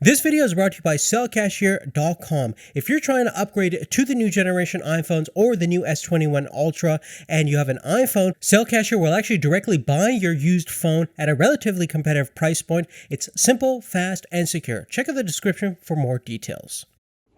This video is brought to you by sellcashier.com. If you're trying to upgrade to the new generation iPhones or the new S21 Ultra and you have an iPhone, Sellcashier will actually directly buy your used phone at a relatively competitive price point. It's simple, fast, and secure. Check out the description for more details.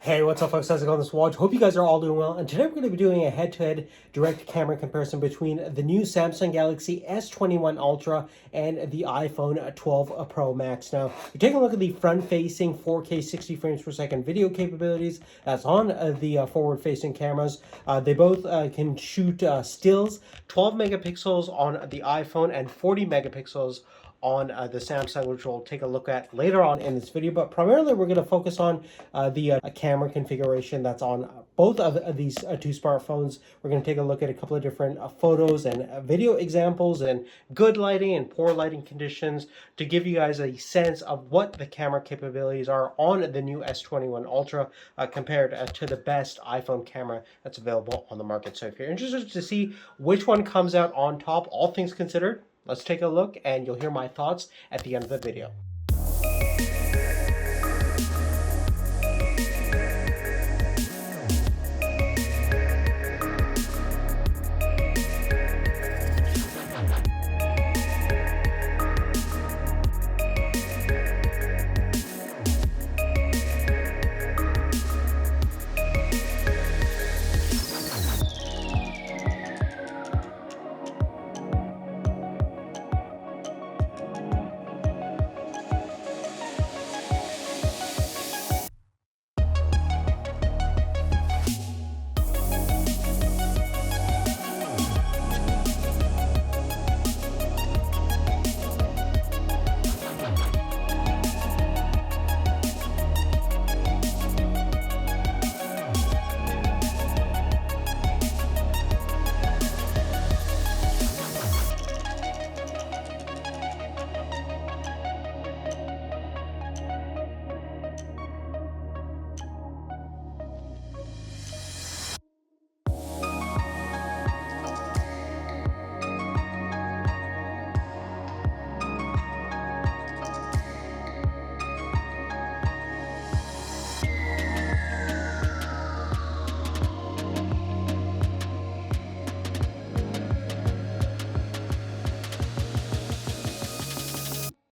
Hey, what's up folks, how's it going this watch? Hope you guys are all doing well, and today we're going to be doing a head-to-head direct camera comparison between the new Samsung Galaxy S21 Ultra and the iPhone 12 Pro Max. Now, you're taking a look at the front-facing 4K 60 frames per second video capabilities that's on the forward-facing cameras. They both can shoot stills, 12 megapixels on the iPhone and 40 megapixels on the Samsung, which we'll take a look at later on in this video. But primarily we're going to focus on the camera configuration that's on both of these two smartphones. We're going to take a look at a couple of different photos and video examples and good lighting and poor lighting conditions to give you guys a sense of what the camera capabilities are on the new S21 Ultra compared to the best iPhone camera that's available on the market. So if you're interested to see which one comes out on top, all things considered, let's take a look and you'll hear my thoughts at the end of the video.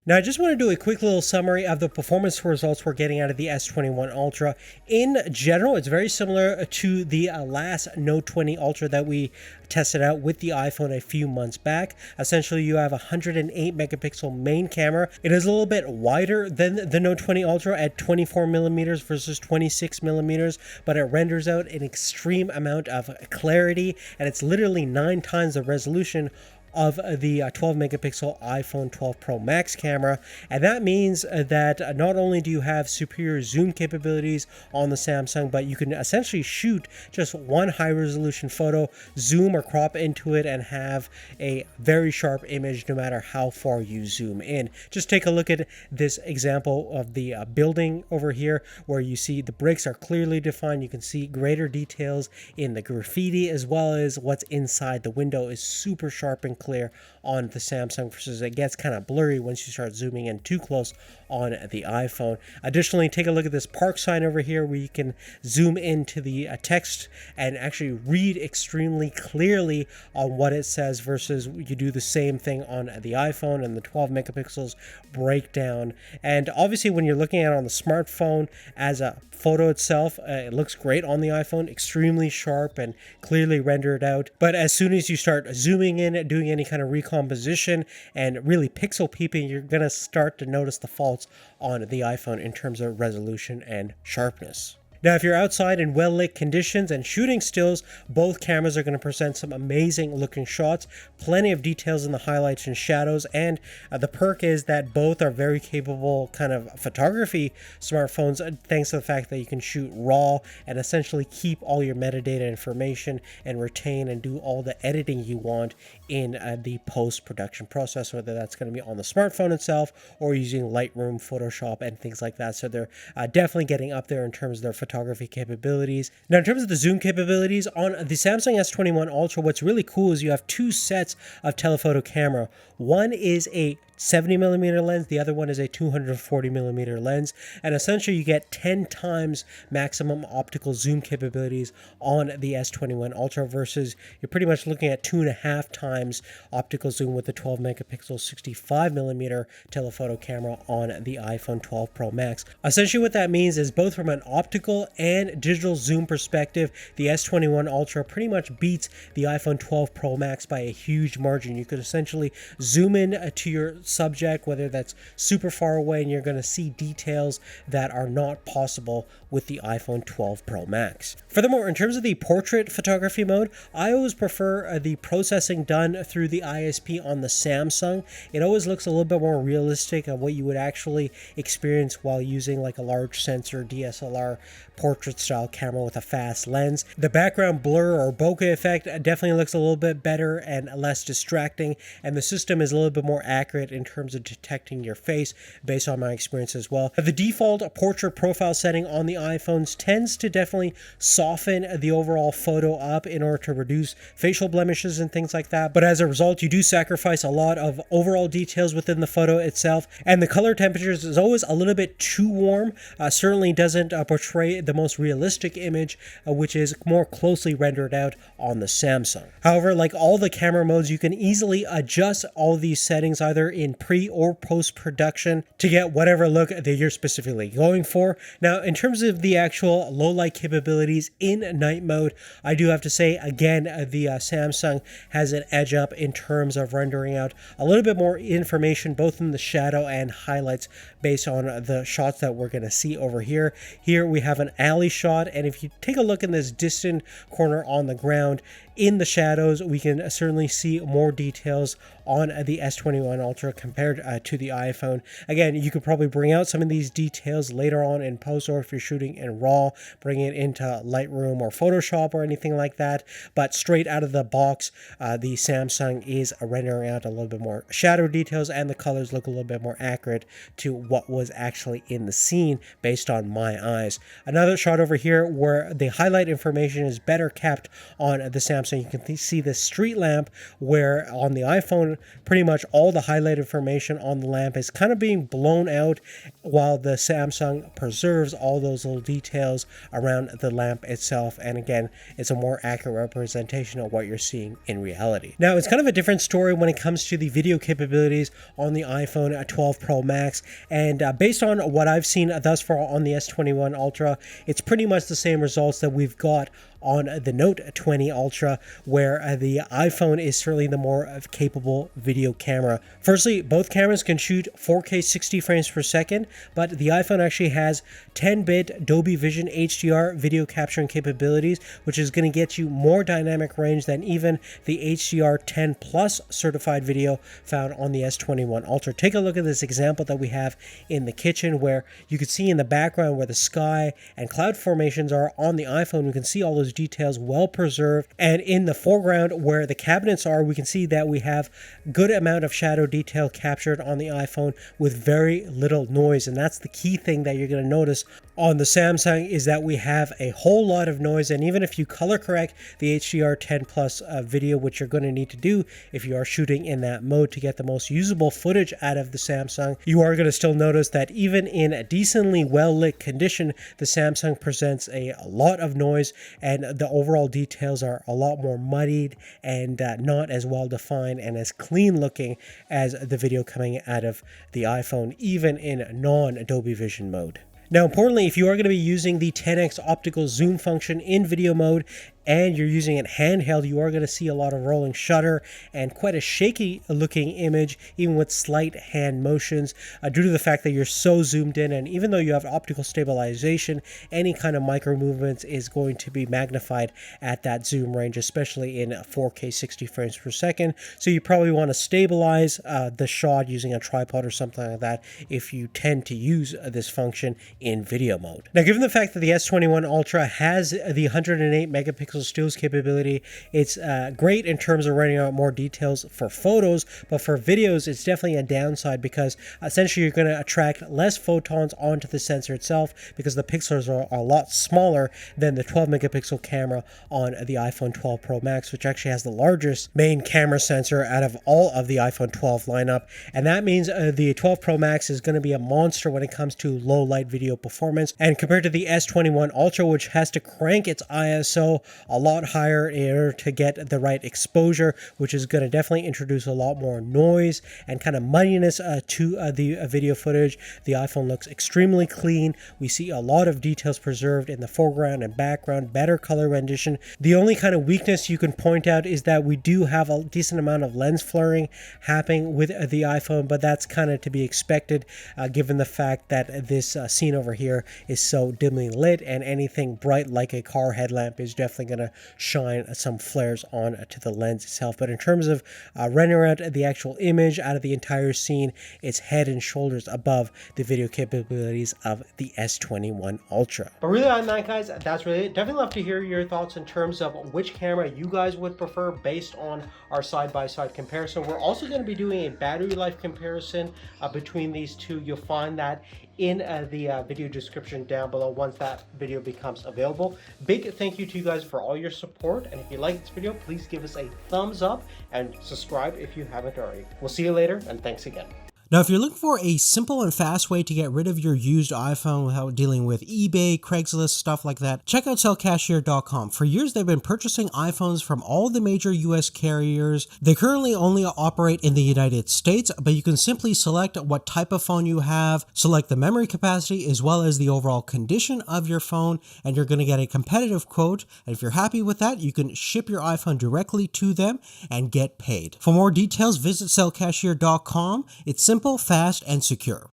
Now, I just want to do a quick little summary of the performance results we're getting out of the S21 Ultra. In general, it's very similar to the last Note 20 Ultra that we tested out with the iPhone a few months back. Essentially, you have a 108 megapixel main camera. It is a little bit wider than the Note 20 Ultra at 24 millimeters versus 26 millimeters, but it renders out an extreme amount of clarity, and it's literally 9 times the resolution of the 12 megapixel iPhone 12 Pro Max camera. And that means that not only do you have superior zoom capabilities on the Samsung, but you can essentially shoot just one high resolution photo, zoom or crop into it, and have a very sharp image no matter how far you zoom in. Just take a look at this example of the building over here, where you see the bricks are clearly defined. You can see greater details in the graffiti, as well as what's inside the window is super sharp and clear on the Samsung versus it gets kind of blurry once you start zooming in too close on the iPhone. Additionally, take a look at this park sign over here where you can zoom into the text and actually read extremely clearly on what it says versus you do the same thing on the iPhone, and the 12 megapixels breakdown. And obviously when you're looking at it on the smartphone as a photo itself, it looks great on the iPhone, extremely sharp and clearly rendered out. But as soon as you start zooming in, doing any kind of recomposition and really pixel peeping, you're going to start to notice the faults on the iPhone in terms of resolution and sharpness. Now, if you're outside in well-lit conditions and shooting stills, both cameras are going to present some amazing looking shots, plenty of details in the highlights and shadows, and the perk is that both are very capable kind of photography smartphones, thanks to the fact that you can shoot raw and essentially keep all your metadata information and retain and do all the editing you want in the post-production process, whether that's going to be on the smartphone itself or using Lightroom, Photoshop, and things like that. So they're definitely getting up there in terms of their photography capabilities. Now, in terms of the zoom capabilities, on the Samsung S21 Ultra, what's really cool is you have two sets of telephoto camera. One is a 70mm lens, the other one is a 240mm lens, and essentially you get 10 times maximum optical zoom capabilities on the S21 Ultra versus you're pretty much looking at 2.5 times optical zoom with the 12 megapixel 65mm telephoto camera on the iPhone 12 Pro Max. Essentially what that means is both from an optical and digital zoom perspective, the S21 Ultra pretty much beats the iPhone 12 Pro Max by a huge margin. You could essentially zoom in to your subject, whether that's super far away, and you're going to see details that are not possible with the iPhone 12 Pro Max. Furthermore, in terms of the portrait photography mode, I always prefer the processing done through the ISP on the Samsung. It always looks a little bit more realistic of what you would actually experience while using like a large sensor DSLR portrait style camera with a fast lens. The background blur or bokeh effect definitely looks a little bit better and less distracting, and the system is a little bit more accurate in terms of detecting your face based on my experience as well. The default portrait profile setting on the iPhones tends to definitely soften the overall photo up in order to reduce facial blemishes and things like that, but as a result you do sacrifice a lot of overall details within the photo itself, and the color temperatures is always a little bit too warm. Certainly doesn't portray the most realistic image, which is more closely rendered out on the Samsung. However, like all the camera modes, you can easily adjust all these settings either in pre or post production to get whatever look that you're specifically going for. Now, in terms of the actual low light capabilities in night mode, I do have to say again, the Samsung has an edge up in terms of rendering out a little bit more information both in the shadow and highlights based on the shots that we're going to see over here. Here we have an alley shot, and if you take a look in this distant corner on the ground in the shadows, we can certainly see more details on the S21 Ultra compared to the iPhone. Again, you could probably bring out some of these details later on in post, or if you're shooting in RAW, bring it into Lightroom or Photoshop or anything like that. But straight out of the box, the Samsung is rendering out a little bit more shadow details, and the colors look a little bit more accurate to what was actually in the scene based on my eyes. Another shot over here where the highlight information is better kept on the Samsung. You can see the street lamp, where on the iPhone pretty much all the highlight information on the lamp is kind of being blown out, while the Samsung preserves all those little details around the lamp itself. And again, it's a more accurate representation of what you're seeing in reality. Now, it's kind of a different story when it comes to the video capabilities on the iPhone 12 Pro Max, and based on what I've seen thus far on the S21 Ultra, it's pretty much the same results that we've got on the Note 20 Ultra, where the iPhone is certainly the more capable video camera. Firstly, both cameras can shoot 4K 60 frames per second, but the iPhone actually has 10-bit Dolby Vision HDR video capturing capabilities, which is going to get you more dynamic range than even the HDR 10 Plus certified video found on the S21 Ultra. Take a look at this example that we have in the kitchen, where you can see in the background where the sky and cloud formations are on the iPhone. We can see all those details well preserved, and in the foreground where the cabinets are, we can see that we have good amount of shadow detail captured on the iPhone with very little noise. And that's the key thing that you're going to notice on the Samsung, is that we have a whole lot of noise. And even if you color correct the HDR 10 Plus video, which you're going to need to do if you are shooting in that mode to get the most usable footage out of the Samsung, you are going to still notice that even in a decently well lit condition, the Samsung presents a lot of noise, and the overall details are a lot more muddied and not as well defined and as clean looking as the video coming out of the iPhone, even in non-Dolby Vision mode. Now, importantly, if you are going to be using the 10x optical zoom function in video mode and you're using it handheld, you are going to see a lot of rolling shutter and quite a shaky looking image, even with slight hand motions, due to the fact that you're so zoomed in. And even though you have optical stabilization, any kind of micro movements is going to be magnified at that zoom range, especially in 4K 60 frames per second. So you probably want to stabilize the shot using a tripod or something like that if you tend to use this function in video mode. Now, given the fact that the S21 Ultra has the 108 megapixel megapixel stills capability. It's great in terms of running out more details for photos, but for videos, it's definitely a downside because essentially you're going to attract less photons onto the sensor itself because the pixels are a lot smaller than the 12 megapixel camera on the iPhone 12 Pro Max, which actually has the largest main camera sensor out of all of the iPhone 12 lineup. And that means the 12 Pro Max is going to be a monster when it comes to low light video performance. And compared to the S21 Ultra, which has to crank its ISO a lot higher in order to get the right exposure, which is going to definitely introduce a lot more noise and kind of muddiness to the video footage. The iPhone looks extremely clean. We see a lot of details preserved in the foreground and background, better color rendition. The only kind of weakness you can point out is that we do have a decent amount of lens flaring happening with the iPhone, but that's kind of to be expected given the fact that this scene over here is so dimly lit, and anything bright like a car headlamp is definitely going to shine some flares on to the lens itself. But in terms of rendering out the actual image out of the entire scene, it's head and shoulders above the video capabilities of the S21 Ultra. But really on that, guys, that's really it. Definitely love to hear your thoughts in terms of which camera you guys would prefer based on our side-by-side comparison. We're also going to be doing a battery life comparison between these two. You'll find that in the video description down below once that video becomes available. Big thank you to you guys for all your support, and if you like this video, please give us a thumbs up and subscribe if you haven't already. We'll see you later, and thanks again. Now, if you're looking for a simple and fast way to get rid of your used iPhone without dealing with eBay, Craigslist, stuff like that, check out sellcashier.com. For years, they've been purchasing iPhones from all the major US carriers. They currently only operate in the United States, but you can simply select what type of phone you have, select the memory capacity, as well as the overall condition of your phone, and you're going to get a competitive quote. And if you're happy with that, you can ship your iPhone directly to them and get paid. For more details, visit sellcashier.com. It's simple, fast, and secure.